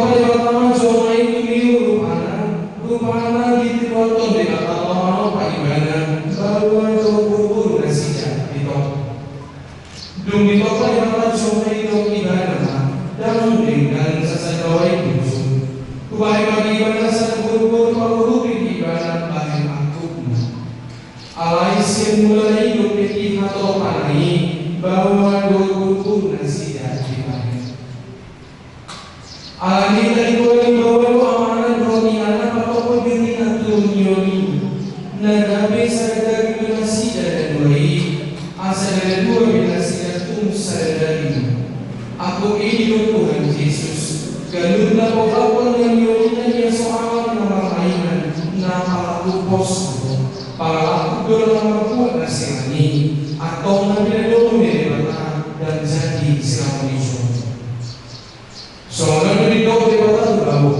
pada pertama zona itu rupana gitu waktu di kata orang paimana baru kubur nasinya itu. Demi apa yang ada zona itu gimana? Dan dengan sesuatu itu, kuai bagi mana kubur baru gimana bagi aku. Alai mulai hidup di atau panai bahwa kubur nasinya gimana? Alani dari kuali bawa amanah roti anak atau pembeli nanti nyoni. Nagabe sadar binasi dan baik, asal dari dua binasi dan sadari. Aku ini Tuhan Yesus. Galunda pokoknya yang nyoni dan yang soal nama mainan, nama aku pos. Para aku dalam aku nasihani atau nabi dulu mereka dan jadi selama hidup. Soalnya dari doa dewata bawa,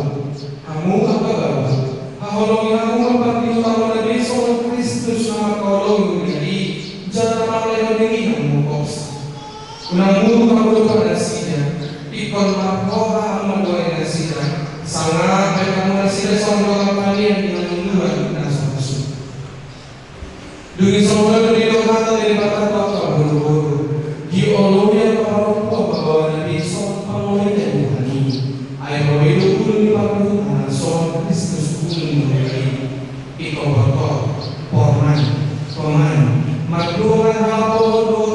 kamu apa bawa? Kalau kamu mempertimbangkan utama dari seorang Kristus nama kalau jadi jangan malah dari kamu kos. Namun kamu pada nasinya, ikon makoha mendoa nasinya, sangat kamu nasinya seorang kalian yang menunggu nasinya. Dengan soalnya dari doa dari kata doa buru-buru, di Allah yang kalau bawa nabi seorang pemulai Ayo hidup pun di panggung soal Kristus pun menjadi ikobator, porman, makluman hal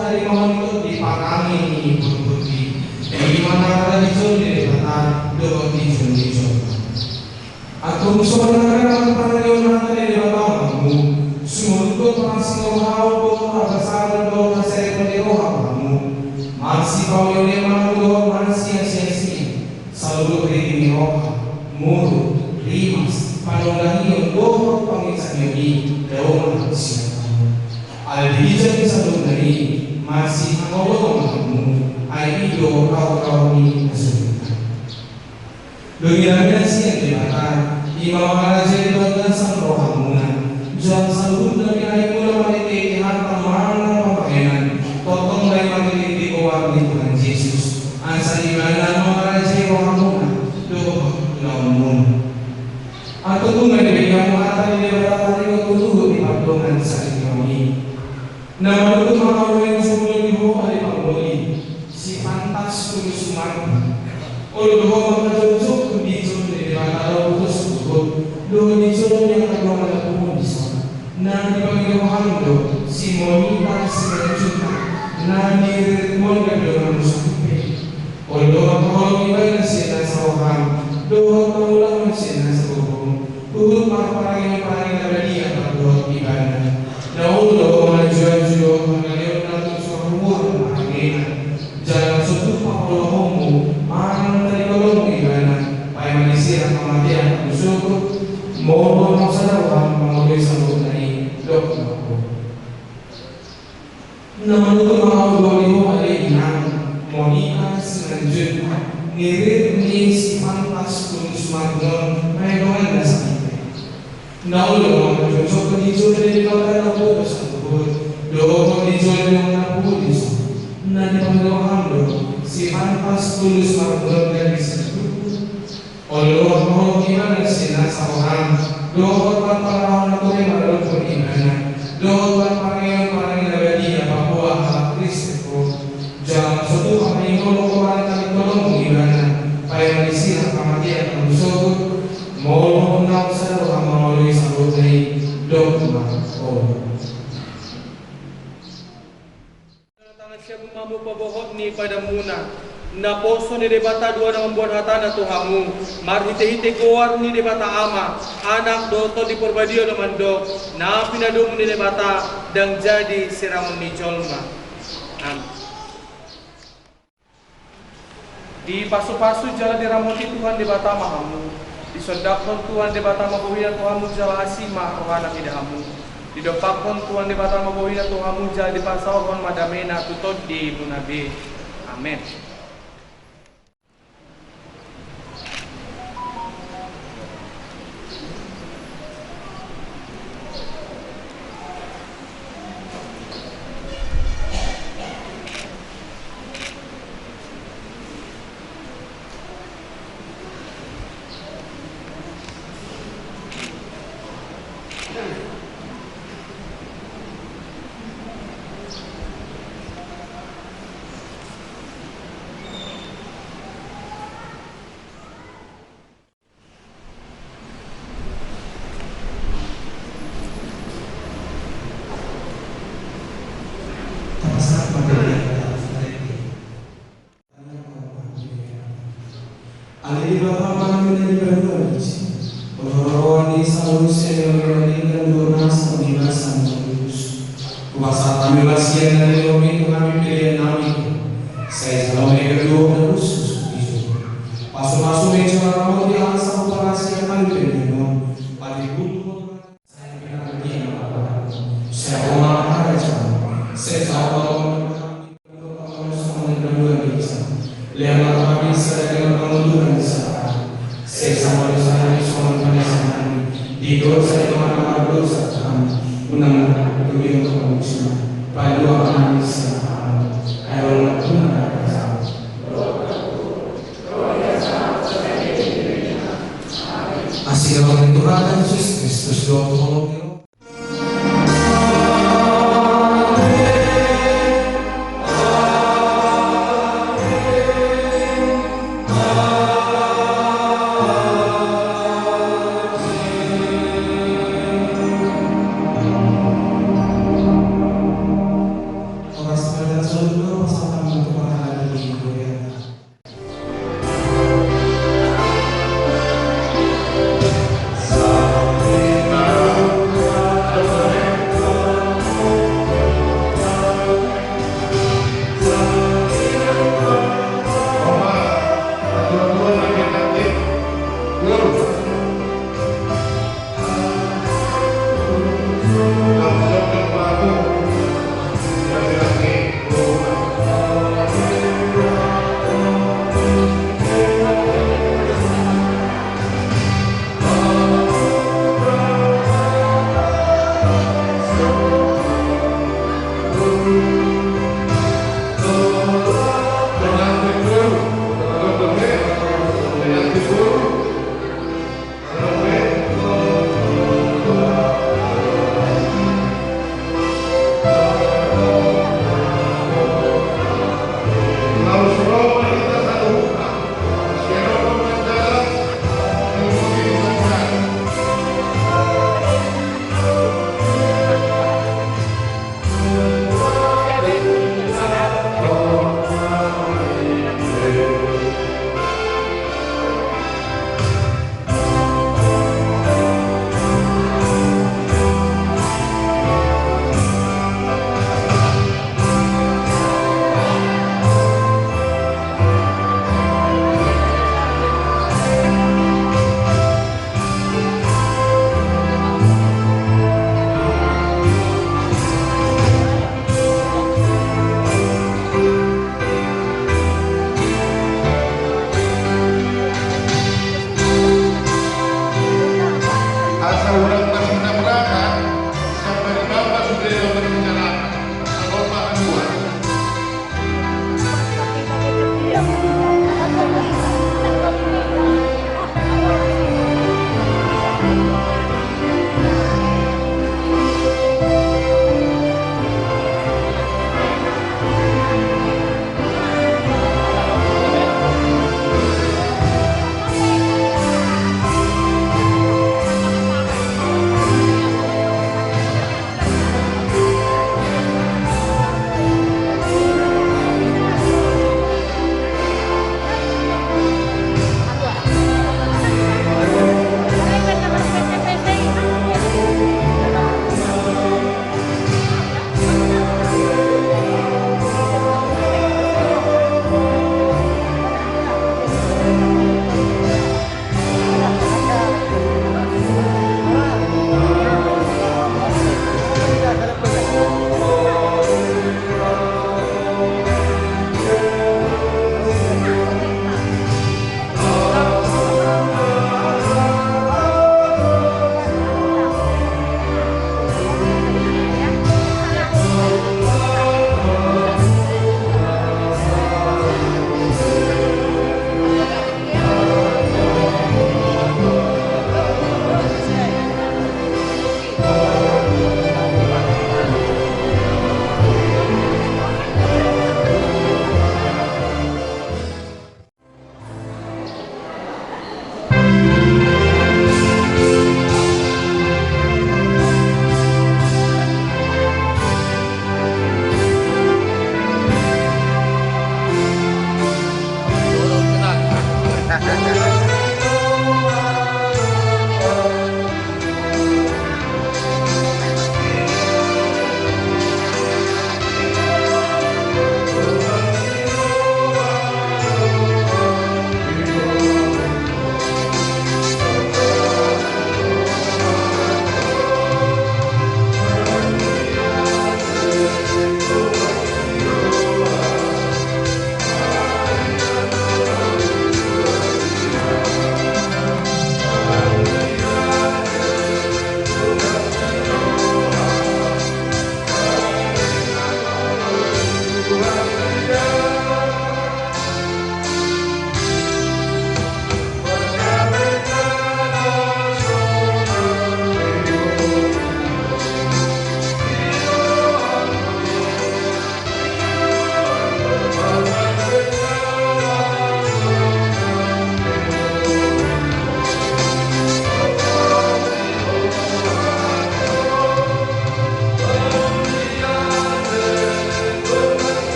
dari mohon dipakangi berbudi. Dari mana ada dijon di kata doa dijon. Aku sebenarnya panggil dari bapakmu, semua pasang hal doa besar doa saya pada kamu. Masih kau yang doa masih sia-sia. Selalu beri roh, muru, rimas, panongahi untuk panggilan ini daun manusia. Al-Dijah selalu dari masih mengolong kamu, aido kau ini kesulitan. Demikian yang dikatakan Imam Al-Azhar dan sang rohamuna, jangan selalu dari aimu meniti harta mana pemberian, totong dari meniti kewal di Tuhan Yesus. Asa imana mengaji rohamuna doa namun atau tu menjadi yang mengatakan di beberapa hari waktu di pardongan saat kami. Nama itu makhluk yang semula dibawa oleh Pangoli si pantas tulus sumarma. Oleh doa mengajuk dijon di antara putus sebut doa dijon yang kedua melakukan di sana. Nah dipanggil Muhammad si monita sejuta. Nah dirimon kedua manusia. Doa kalau ibadah sih nasawahan, doa kaulah masih nasawahum. Turut marparangi dari dia berdoa ibadah. Naul doa maju mengalir natur suamur angin. Jangan suatu pakolomu, mana dari kolom ibadah. Pai manusia kematian bersyukur. Mohon masalah mengulis sambut dari doa. Namun itu mau doa itu ada inang. Monika selanjut ngirit ni si pantas pun smartphone mainan dasar. Naulu menjadi pendidikan dari kota aku bersambut. Doa pendidikan yang aku disambut. Nanti pendoaan si pantas pun smartphone dari situ. Allah mau gimana sih nasawahan. Doa para orang tua yang baru beriman. Doa para yang abadi bahwa Kristus. Jangan suatu apa yang kalau kami tolong gimana? Pai manusia kematian bersyukur. Mohon nafsu melalui sambut dari dogma. Tangan siapa mampu pebohon ni pada muna. Na poso ni debata dua na membuat hatana Tuhanmu. Mar hite goar ni debata ama. Anak doto di perbadio naman do. Na pinadum ni debata dan jadi siramun ni jolma. Amin. Di pasu-pasu jalan diramuti Tuhan di bata mahamu. Di sodakon Tuhan di bata mabuhian Tuhanmu jala asima rohana hidahamu. Di dopakon Tuhan di bata mabuhian Tuhanmu jala di pasawon madamena tutod di munabi. Amin. Ali Bapa kami berdoa Rohani salusia dan doa sama binasan Yesus. Kuasa kami wasiat dari kami pilihan kami. Saya selalu berdoa dan khusus itu. Pasu-pasu meja ramu di atas operasi kami berdua. Pada butuh saya bilang begini Bapak. Saya omong aja. Saya tahu kami semua berdua bisa. Lihat kami sedang mengunduran sana. Saya sama saya semua kami di dosa yang mana dosa kami menang demi kamu semua. Pada kami semua. Ayo lakukan Así dalam Tuhan Yesus Kristus doa tolong.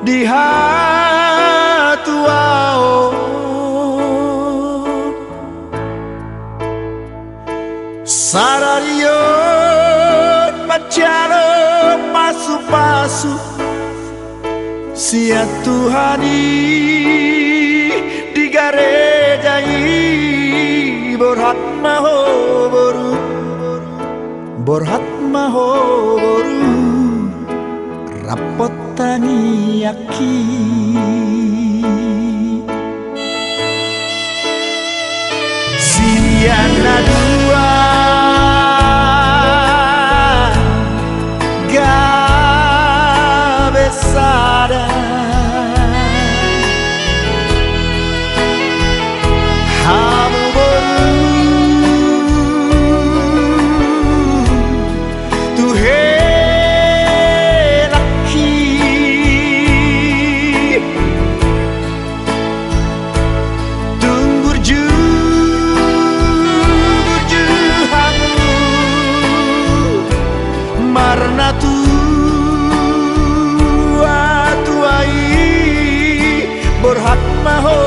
di hatuao sararion macaro pasu-pasu sia Tuhani di garejai borhat maho boru rapotani aki siana dua gabesada hamu boru tuhe marna tuai borhat maho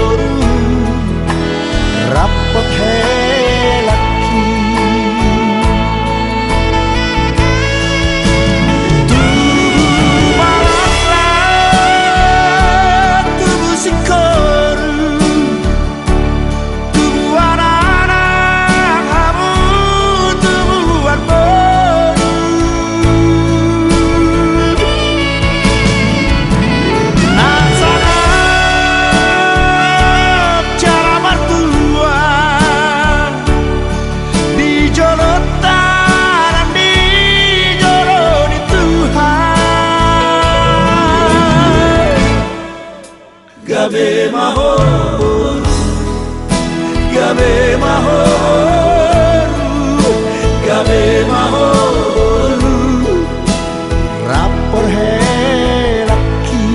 boru rapot helaki tubuh malaslah tubuh sikoru tubuh anak kamu tubuhan boru nasanap cara martua di jolotaran di joroni Tuhan gabe mahor gabe mahor gabe mahor rapor helaki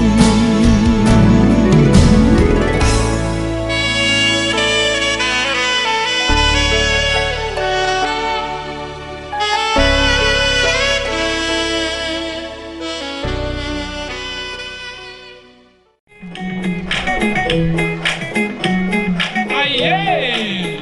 Aye.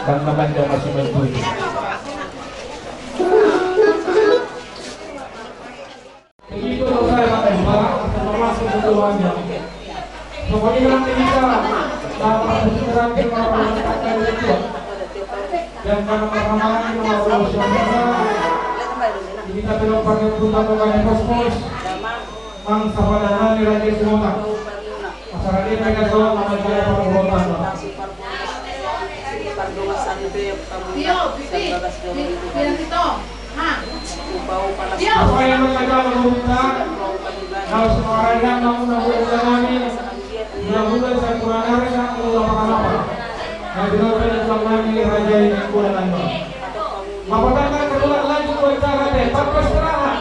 dan memandang masih mentuju. Begitu selesai pakai barang termasuk kebutuhannya. Pokoknya nanti kita dapat segera kita melakukan itu. Yang karena pertama kita mau kita belum pakai putar pakai kosmos. Mang sahabat di raja semua. Masalah ini mereka semua nama dia perbuatan. Apa yang mereka lakukan? Kalau semua orang yang mau melakukan ini, mudah-mudahan saya kurang hari saya mau apa-apa. Nah, juga selama ini raja ini kurang lama. Apakah kedua lanjut wawancara deh, tanpa istirahat.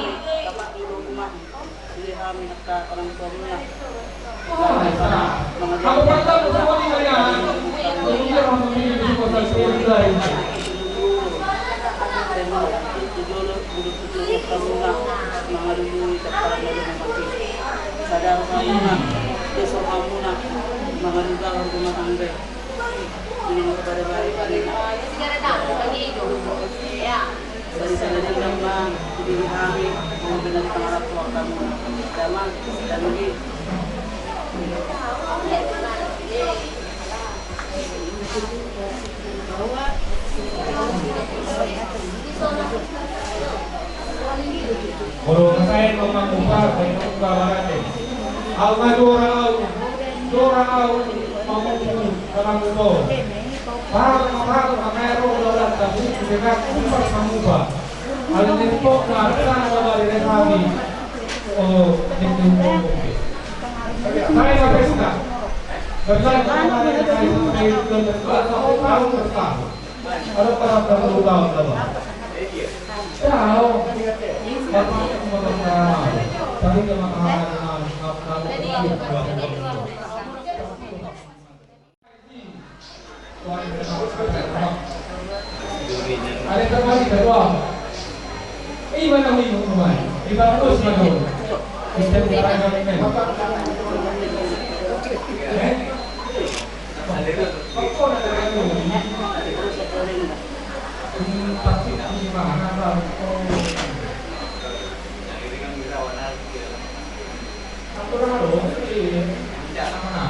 Kalau pertama semua di kalian, kemudian memilih di kota Sierra ini. Sadar kamuna, besok kamuna, mengadukan rumah tangga. Ini kepada baik dari sana dia bilang jadi kami mau benar pengarap keluar kamu zaman dan lagi Kalau saya mau mengubah, saya mau ubah barangnya. Alma dua orang mau dalam itu. Baru kamera udah tapi juga ubah mengubah. Ada tempat nggak ada dari kami. Oh, itu mungkin. Saya sampai sudah. Berjalan kemana saya sampai tahun bertahun. Ada para tahun lama. Tahu, bapak mengenal, tapi kemahalan ada kembali kedua. Mana minum rumah? Dibagus mana? Kita bicara dengan pasti di mana lah? Aku dah malu, tidak mana?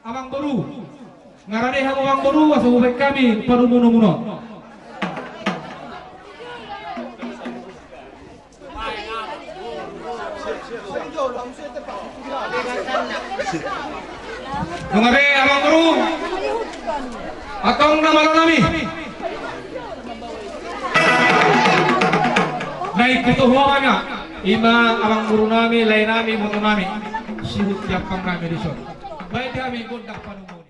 Abang Boru, ngarane hang Abang Boru asubek kami paru muno-muno. Ngare Abang Boru, atong nama nami. Naik ketuhuannya, ima Abang Boru nami, lain nami, muno nami. Sibuk tiap kami di sana. Baik kami gondak panumuni.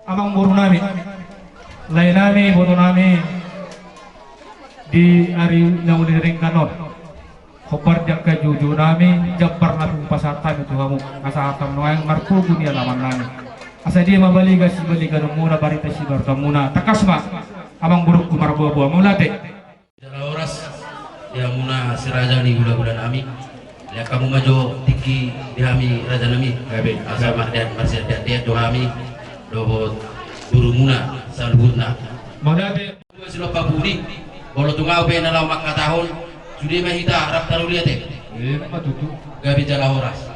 Amang Boru nami, lain nami, boto nami di hari yang udah ringkanot. Khobar jak kejuju nami, jabar na pasatan itu kamu kasahatan noeng marpu dunia laman nami. asa dia mabaliga si baliga no muna barita si barta muna takasma amang buruk kumar bobo mulate Jala oras ya muna si raja ni gula-gula nami ya kamu majo tiki dihami raja nami gabe asa mahdiat masih dia dohami dohot guru muna salbutna mulate silo pabudi bolo tungau pe na lamak na tahun sudi mahita harap taruliate matutu gabe jala oras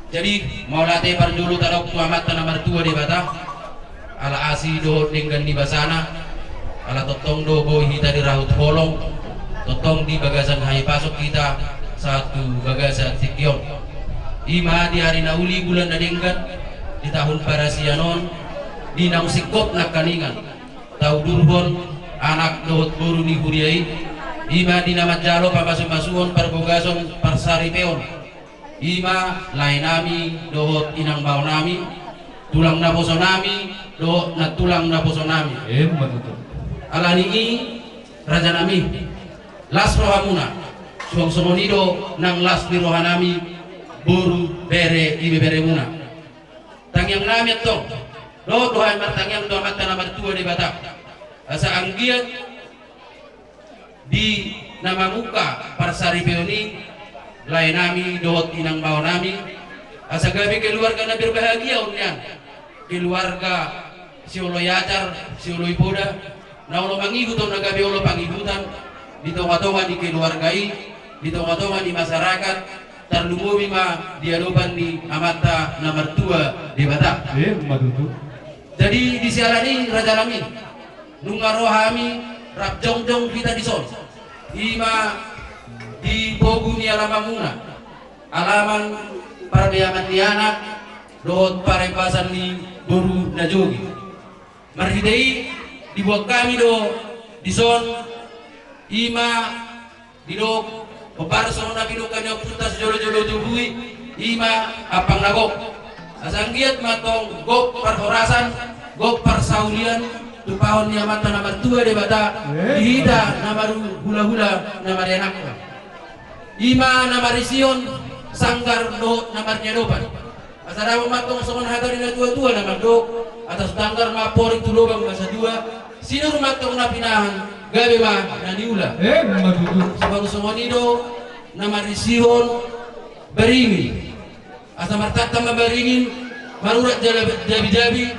jadi mau latih dulu tarok tuamat tanah mertua di bata ala asi do dengan di basana ala totong do boy hita di raut bolong totong di bagasan hai pasok kita satu bagasan sikion ima di hari nauli bulan nadenggan di tahun parasianon di nang sikop nak kaningan tau durbon anak dohot boru ni huriai ima di nama jalo pamasuk-masuon parbogason parsari peon ima lain nami dohot inang bau nami tulang na poso nami dohot na tulang na poso nami matutu alani i raja nami las rohamuna suang somonido nang las di rohanami buru bere ibe bere muna tangyang nami atong dohot dohan martangyang dohan mata nomor 2 di batak asa anggiat di nama muka parsari peoni lain nami dohot inang bau nami asa gabi keluarga na berbahagia unyan keluarga si ulo yacar si ulo ipoda na ulo mangihuton na gabi ulo pangihutan di tonga-tonga di keluargai di tonga-tonga di masyarakat terlumumi ma diadopan di amata na mertua di Batak matutu jadi di sialani raja nami nunga rohami rap jongjong kita di son ima di Bogu ni alamamuna alaman para beyaman ni anak dohot parempasan ni boru na jogi marhidei dibuat kami do di son ima di do peparso na binukan yang putas jolo-jolo jubui ima apang nagok asanggiat matong gok parhorasan gok parsaulian tupahon niya mata na mertua de bata dihida na maru hula-hula na marianak ima na marision sanggar do na marnyadopan asara matong songon hatari na tua-tua na magdok atas tanggar mapori tulobang masa dua sino matong na pinahan gabe ma na niula matutu sebab songonido na marision beringin asa martata mabaringin marurat jabi-jabi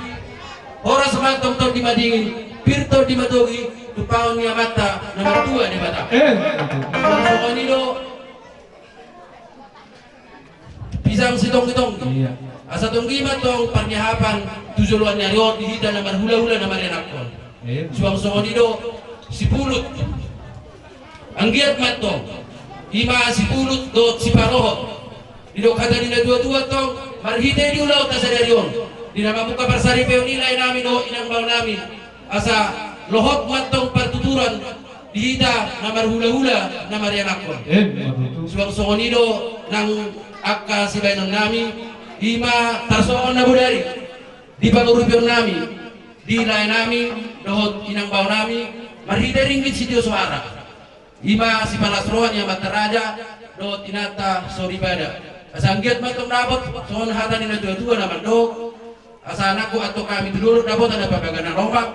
orang semantong tong di madingin pirto di madogi tupaon niya mata na mertua di bata songonido pisang sitong-sitong iya asa tunggi matong parnyahapan tujuluan nyariot dihida na marhula-hula na marianakon suang songonido si pulut anggiat matong ima si pulut do si paroho didok kata nina dua-dua tong marhite di ulau tasadarion di nama muka parsari peo nilai nami do inang bau nami asa lohot matong partuturan dihida na marhula-hula na marianakon matutu suang songonido nang akka si bainang nami ima tarsoon na budari di pangurupion nami di lain nami dohot inang bau nami marhida ringgit si Dio suara ima si palasroan yang mataraja dohot inata soribada asanggiat matong dapat soon hata nina tua-tua naman do asa anakku atau kami dulu dapat ada pagagana rombak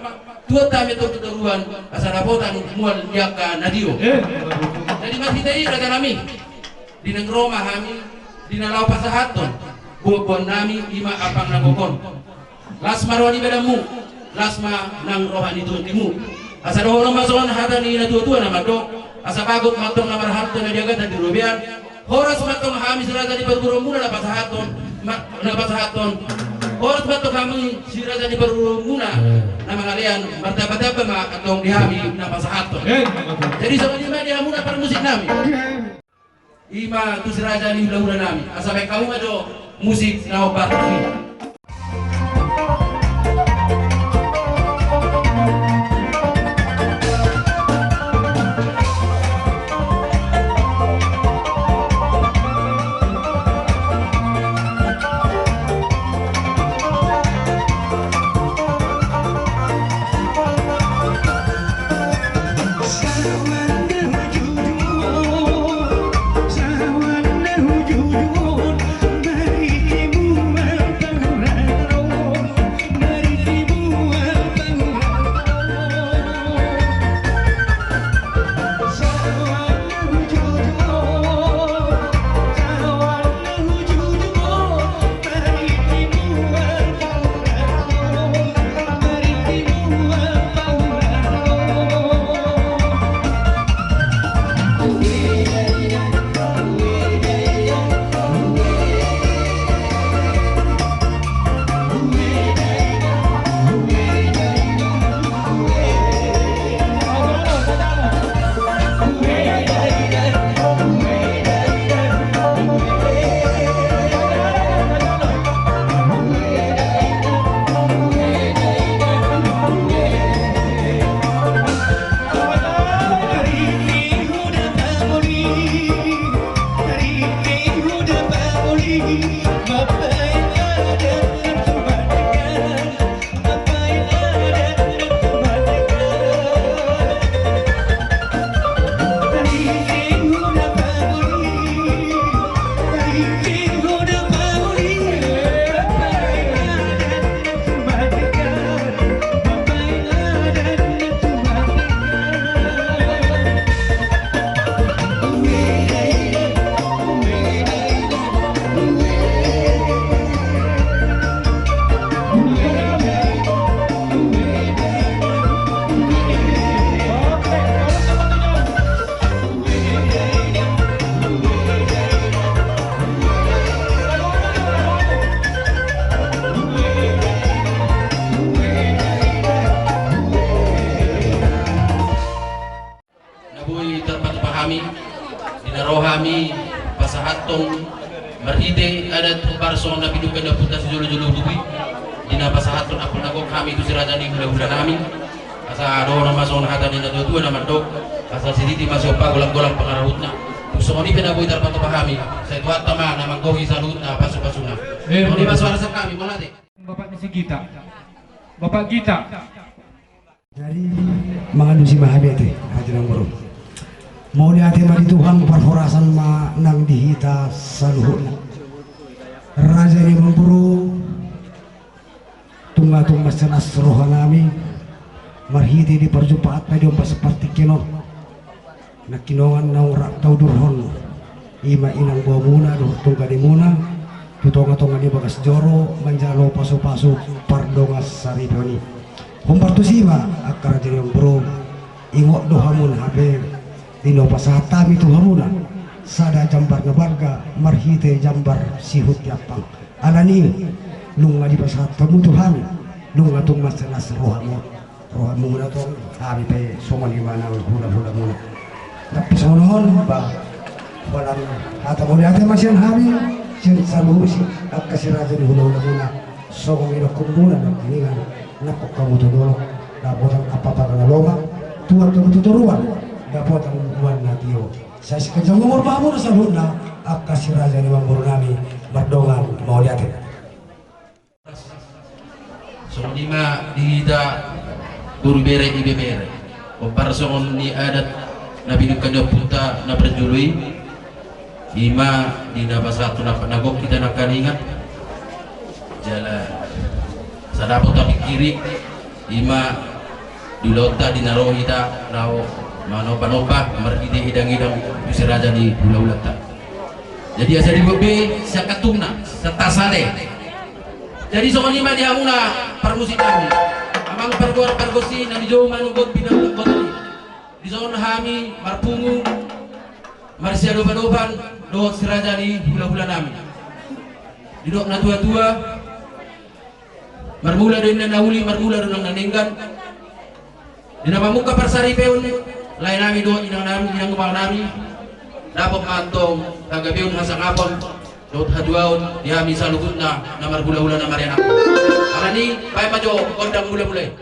tua kami itu keturuan asa dapat mual yaka nadio jadi marhida i raga nami di nang Roma kami di nalau pasahaton buat nami ima apang nagokon lasma rohani bedamu lasma nang rohani tuntimu asa doholo masoon hata ni na tua-tua nama do asa bagot matong namar harta na diagat na dirobian horas matong hamis raga di berburumuna na pasahaton horas matong kami si raga di berburumuna na mangalian martaba-taba ma atong dihami na pasahaton jadi sama lima dihamuna par musik nami ima tu si raja ni hula-hula nami asa baik kamu ajo musik na obat ini marhite adat parso na binuka na punta si Jolo-Jolo Dubi dinapasahaton ako nagok kami itu si Raja ni hula-hula namin asa do na maso na hatan na dua na mandok asa si Titi masyo pa gulang-gulang pangarahut na gusto ko ni pinaboy tarpan to kami sa ituat tama na manggohi sa lut na paso-paso na kung di maswara sa kami malati Bapak ni si Gita. Bapak Gita. Dari mga si Mahabete, hati ng bro. Mau lihat mari Tuhan perforasan ma nang dihita sa luhur. Raja ni memburu tunga-tunga senas roha nami marhiti di perjumpaat na diompa seperti kino nakinongan na rak tau durhon ima inang bawa muna doh tungga di muna tutonga-tonga di bagas joro manjalo paso-paso pardongas sariponi Humpartu sima akar jadi bro ingok dohamun habe dino pasatami tu hamuna sada jambar nabarga marhite jambar sihut yapang alani lunga di pasat tamu Tuhan lunga tung masenas rohamu muna tong abi pe somon imana hula muna tapi sonon ba walang hata mo ate masyan habi sin salusi akasi raja di hula muna sogong ino kumuna na kiningan napok kamu tudolong dapat apa na loma tuan tuturuan dapat buwan na tiyo sa sekejang umur bamu sa huna akasi raja ni mambur nami berdongan mau lihat so lima dihida guru bere ibe bere komparson ni adat nabi dukanya punta na berjului ima di nabasatu na panagok kita nakaningat jalan sadapo tapi kiri ima dilota dinarohita rao manopa marhide hidang-hidang bisa raja di hula-hulata jadi asa dibobe sakatumna satasale jadi soal lima dia muna permusikan amang pergor pergosi na di jauh manugot binalakot di zona hami marpungu marsia doban-doban dohot si raja di hula-hula nami didok na tua-tua marmula din na nahuli marmula din ang naninggan dinamamuka parsari peon lain nami do inang nami inang kepala nami dapat mantong kagabion hasang apon dot haduaon diami sa luhut na marmula-hula na marianak alani pay majo kondang mula-mulay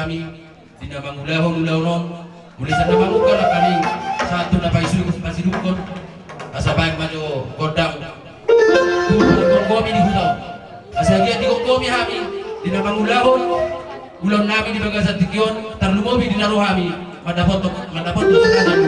kami dinamang ulahon mulai sana manguka lah kami satu na paisu masih dukun asa baik maju kodang turun komi di hutan asa dia di komi kami dinamang ulahon nabi di bagasan tikion tarlumobi di naruh kami madapat tu sekarang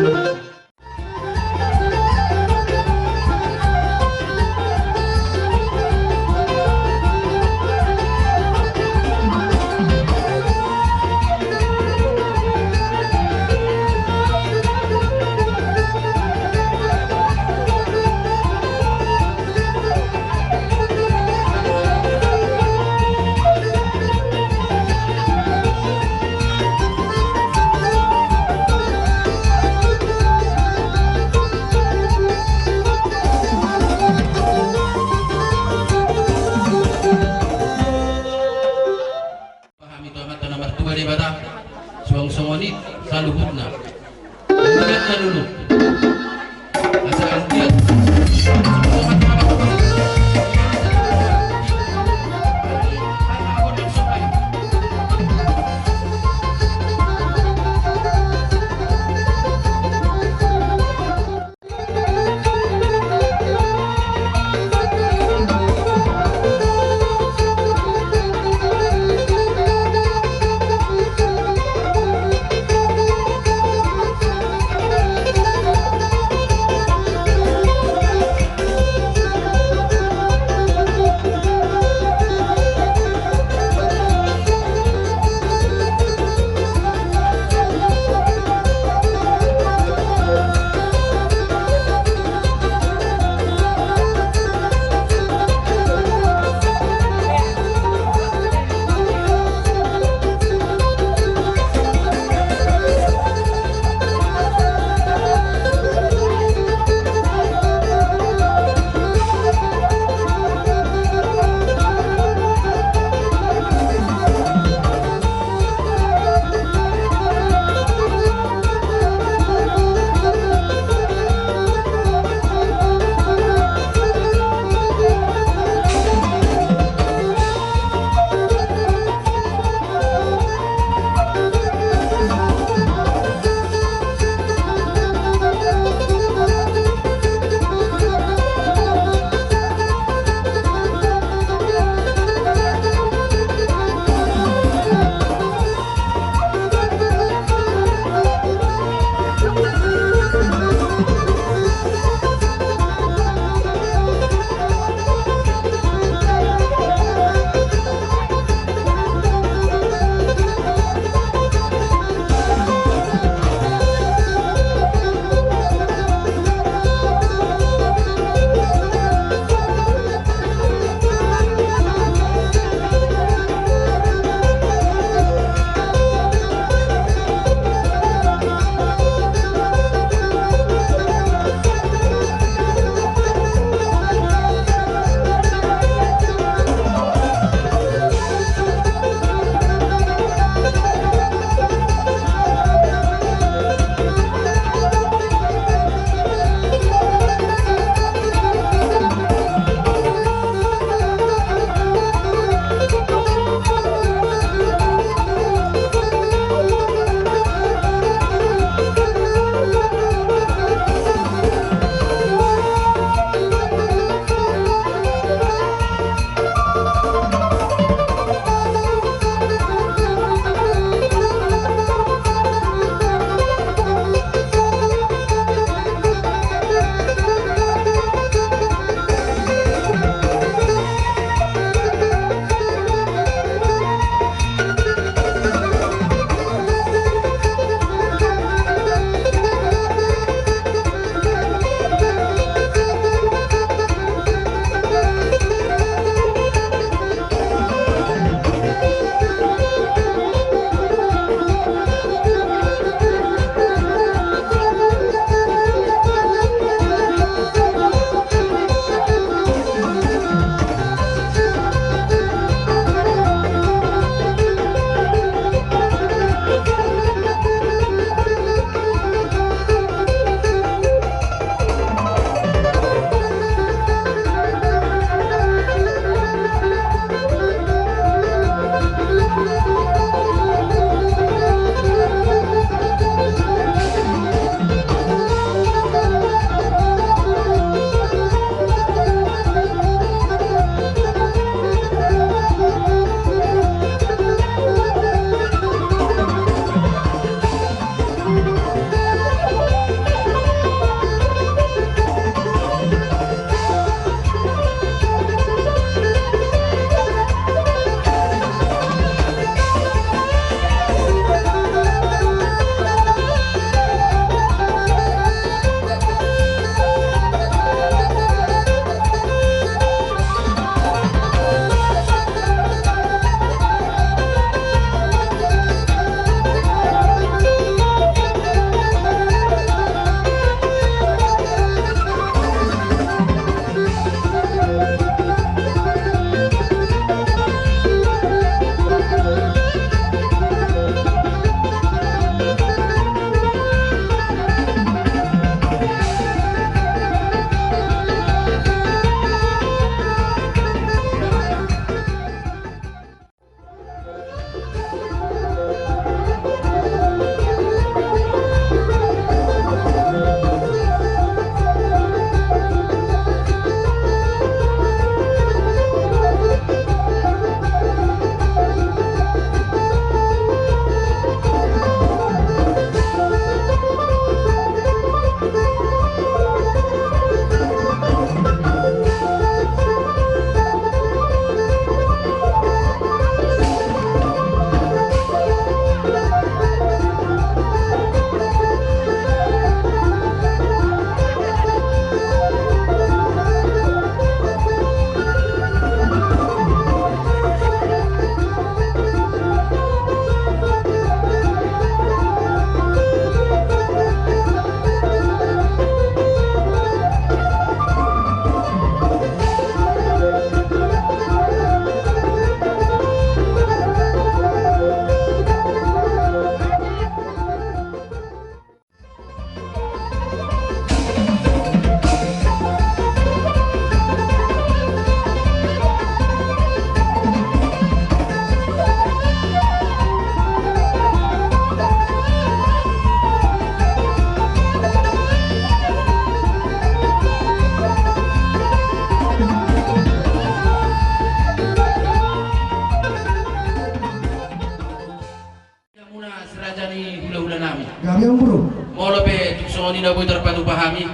ina boy terpadu pahami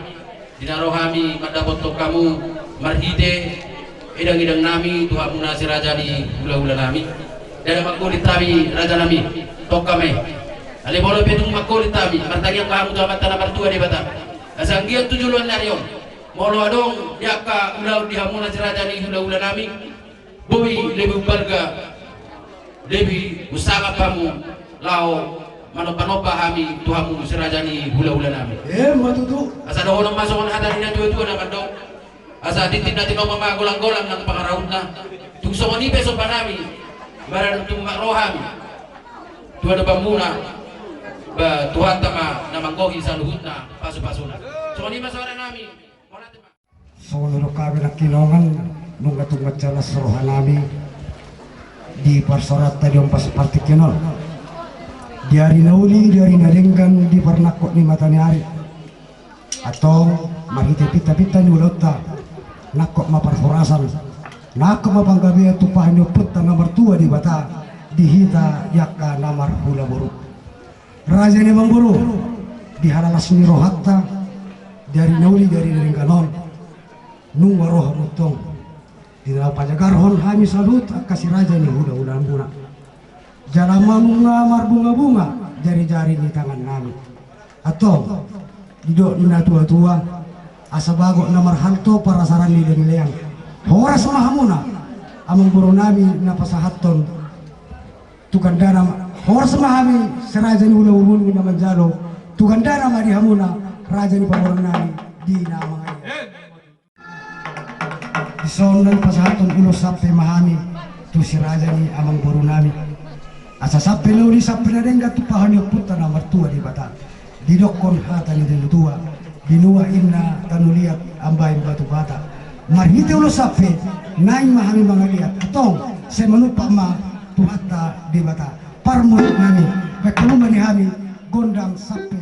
dinaro kami madapot to kamu marhide idang-idang nami Tuhan muna si raja di hula-hula nami dan makulit kami raja nami tok kami ali bolo betung makulit kami martanya kamu Tuhan tanah mertua di bata asanggian tujuan narion molo adong yaka ulau di hamuna si raja di hula-hula nami boy lebih berga lebih usaha kamu lau manopa-nopa kami Tuhanmu serajani hula-hula nami matutu asa dohon masuk hadarin na tua-tua na mandong asa titin-titin o mamagulang-gulang ng pangaraon na tung songoni beso pa nami baran tung makrohami Tuhan na muna ba Tuhan tama na manggohi sa luhut na paso-paso na songoni masora nami Solo kami na kinongan nung atungat sa nasrohan nami di parsorat tadi om seperti kinol diari nauli diari naringgan di pernakok ni matani hari atau mahite pita-pita ni ulota nakok maparhorasan nakok mapanggabi tupahan ni putta nomor tua di bata dihita yakka namar hula buruk raja ni mangguru dihalalas ni rohatta diari nauli diari naringganon nung waroh mutong di dalam pajagarhon hami salut kasih raja ni hula-hula muna Jalama bunga bunga-bunga jari-jari di tangan nami atau duduk nina tua-tua asa bagok na marhanto para sarani dan leang horas mahamuna amang guru nami na pasahaton tukandana horas mahami seraja ni ula-ulun na manjalo tukandana mari hamuna raja ni pamorang nami di nama di sondan pasahaton ulos sampai mahami tu si raja ni amang guru nami asa sapi lauli sapi na rin gatupahan yung puta na martua di bata didokon hata ni dinutua dinua inna tanuliat ambay batu bata marhite ulo sapi naing mahami mga liat atong sa manupa ma tuhata di bata parmut nami pagkaluman ni hami gondang sapi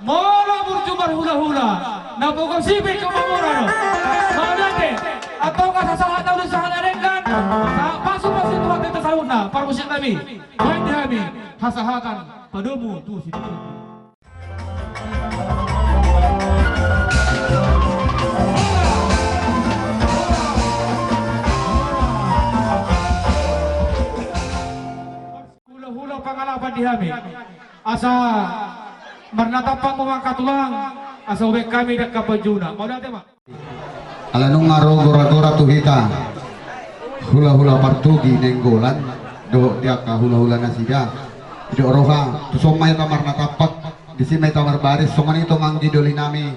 Mola berjumpa hula-hula. Na pokok sibik ke mamura no. Malate atau kasasahan tahu sa hanarengan. Pasok-pasok tuwa dito sa una para musik kami. Hindi kami hasahakan padumu tu si. Hula-hula pangalapan di kami. Asa marnatapang mga katulang asa ubek kami dak kapajuna. Mau dati mak. Alanong ngaro gora-gora tuhita hula-hula partugi nenggolan do dia ka hula-hula nasida di oroha tu somay tamar natapak di simay tamar baris soman itu manggi doli nami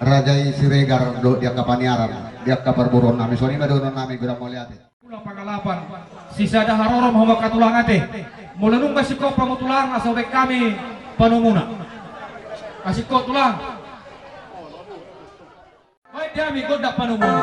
rajai siregar do dia ka paniaran dia ka parburon nami soni madonon nami gura moliate Hula pangalapan sisa dah harorom homa katulang ate mulanung kasiko pamutulang asa ubek kami panumuna kasiko tulang. Baik kami godak panumuna.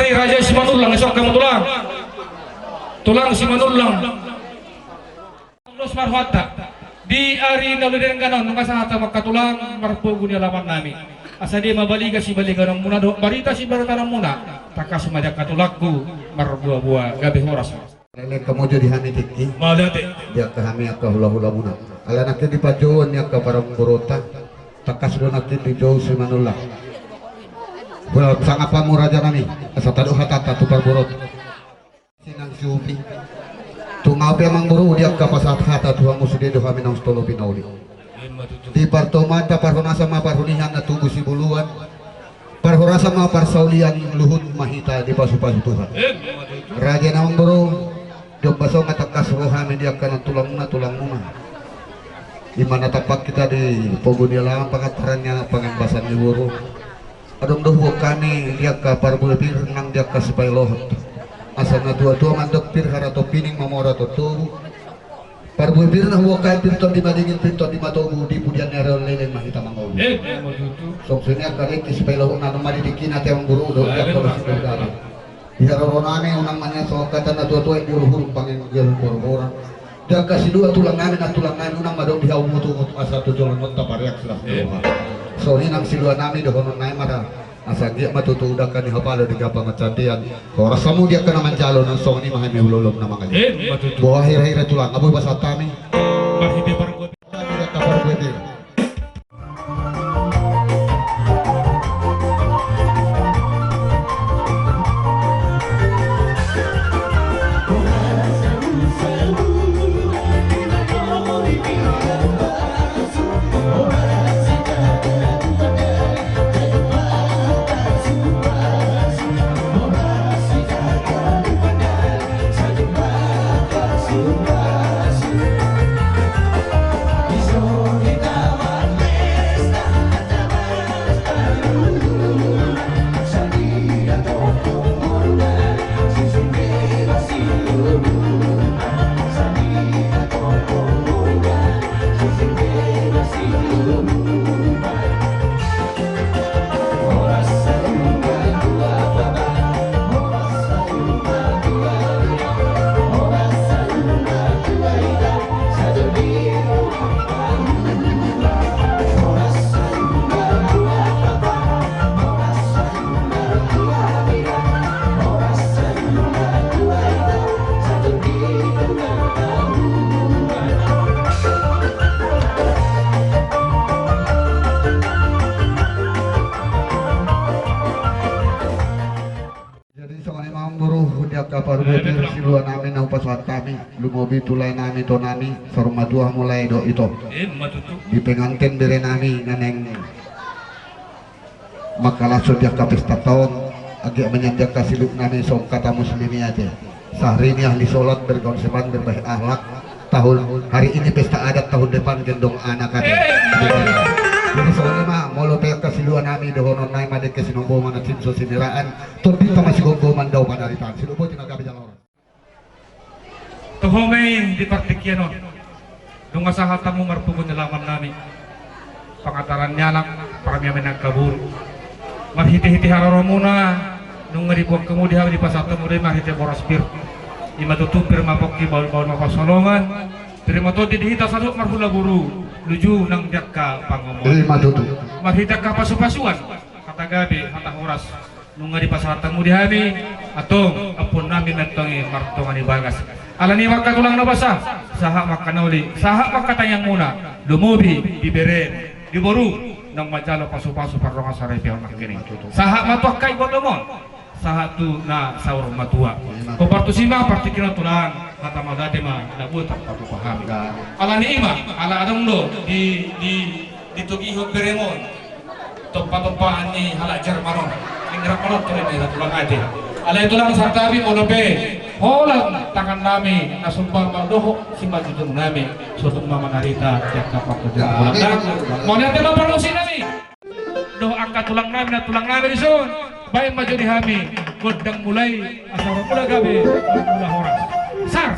Raja Simanulang esok kamu tulang Simanulang terus marhata di ari naluden ganon ngasahata makatulang marpugunya laman nami asa dia mabaliga si baliga muna do barita si barata muna takas majak katulakku marbuah-buah gabe horas lele kamojo di hani tiki maudate dia ka hami ka hula-hula muna ala nakti di pajuan ya ka parang burota takas do nakti di jauh Simanulang well sangat pamuraja nami asa tadu hatata tu parborot sinang supi tu ngape mang buru dia ka pasat hata tu musude do kami nang stolo pinauli di partomata parhonasa ma parhunihan na tubuh si buluan parhorasa ma parsaulian luhut mahita di pasu-pasu Tuhan raja nang buru do baso ngatakas rohami dia kana tulang muna di mana tapak kita di pogudialang pangatarannya pangambasan di buru adong doh kani dia ka parbulpir nang dia ka supaya lohot asana tua-tua mandok pir harato pining mamora to tubu parbulpir na huwa kan pirton di madingin pirton di matobu di pudian nero lelen mahita mangol soksunya kare ki supaya lohot na mari dikina te ang buru do dia ka basik gado diharonane unang manya so kata na tua-tua di huruf pangen gel borbora dia kasih dua tulang namin unang madong di hawu mutu asa tujuan monta pariak selas doha so ini nang silua nami dohonon naik marah asa dia matutu udakan ni hapalo di gapa macandian ora samu dia kana manjalo nang song ni mahami ulolom na mga buah hira-hira tulang aboy basatami mahide pargo dia ka pargo dia dia kapar budi siluan nami nang paswat kami lumobi tulay nami to nami sarumatuah mulai do ito di pengantin bere nami naneng makalasod dia kapesta tahun agak menyanjak kasiluk nami som kata muslimi aja sehari ini ahli sholat bergaul sepan berbaik akhlak tahun hari ini pesta adat tahun depan gendong anak aja jadi soalnya mah molo pek kasiluan nami dohonon nai made kesinombo mana timso siniraan turbi masih gombo mandau panaritan silubo tinaga bejalor Tuhome di partikiano dunga sahatamu marpugun nelaman nami pangataran nyalak parami menang kabur marhiti-hiti haroromuna nung ngeribuang kemudian di pasar temure marhiti boraspir ima tutupir mapok ki baul-baul mapasolongan terima to dihita saduk marhula guru luju nang jakka pangomong marhita ka pasu-pasuan kata gabi kata horas nunga di pasar temu di hami atong apun nami mentongi martongani bagas alani maka tulang nabasa saha makanauli saha makatayang muna lumubi dibere diboru nang majalo pasu-pasu parronga sarepe on kini saha matuak kai bodomon saha tu na saur matua ko partu sima partikina tulang kata madade ma labut aku paham alani ima ala adong do di tugi ho beremon topa-topa ni hala jermaron ingrak maron kene di tulang ade ala tulang sartabi monope holang tangan nami nasumpah maldoho si majujung nami suatu mama narita tiap kapak kerja tulang nami mau nanti memperlusi nami doh angkat tulang nami disun baik maju di hami godang mulai asal mula gabe mula horas sar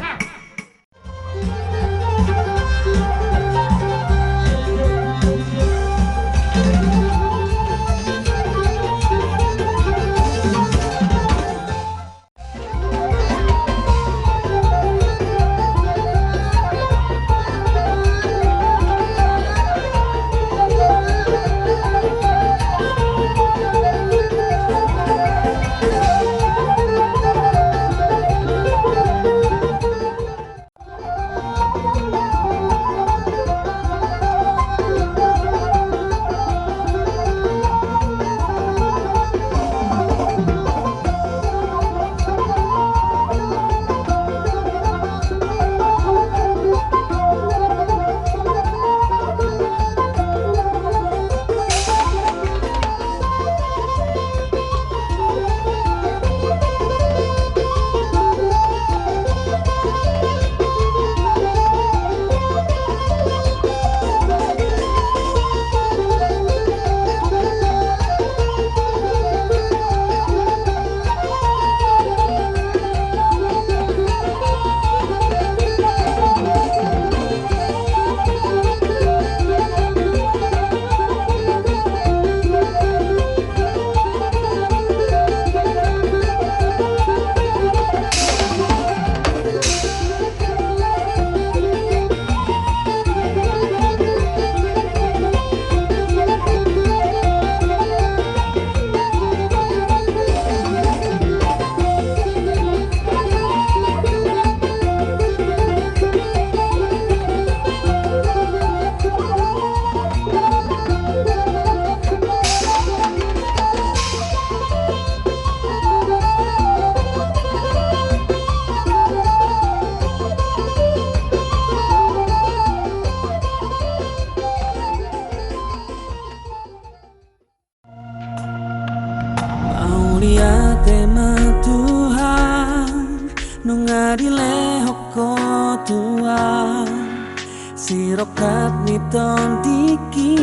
Sirokat niton tiki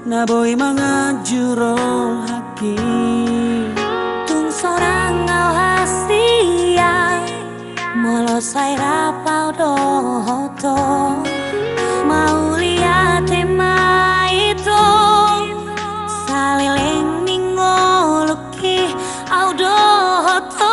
naboy mga juro haki tung sorang au hasia molosai rapau dohoto mau lihat tema itu salileng ningoluki au dohoto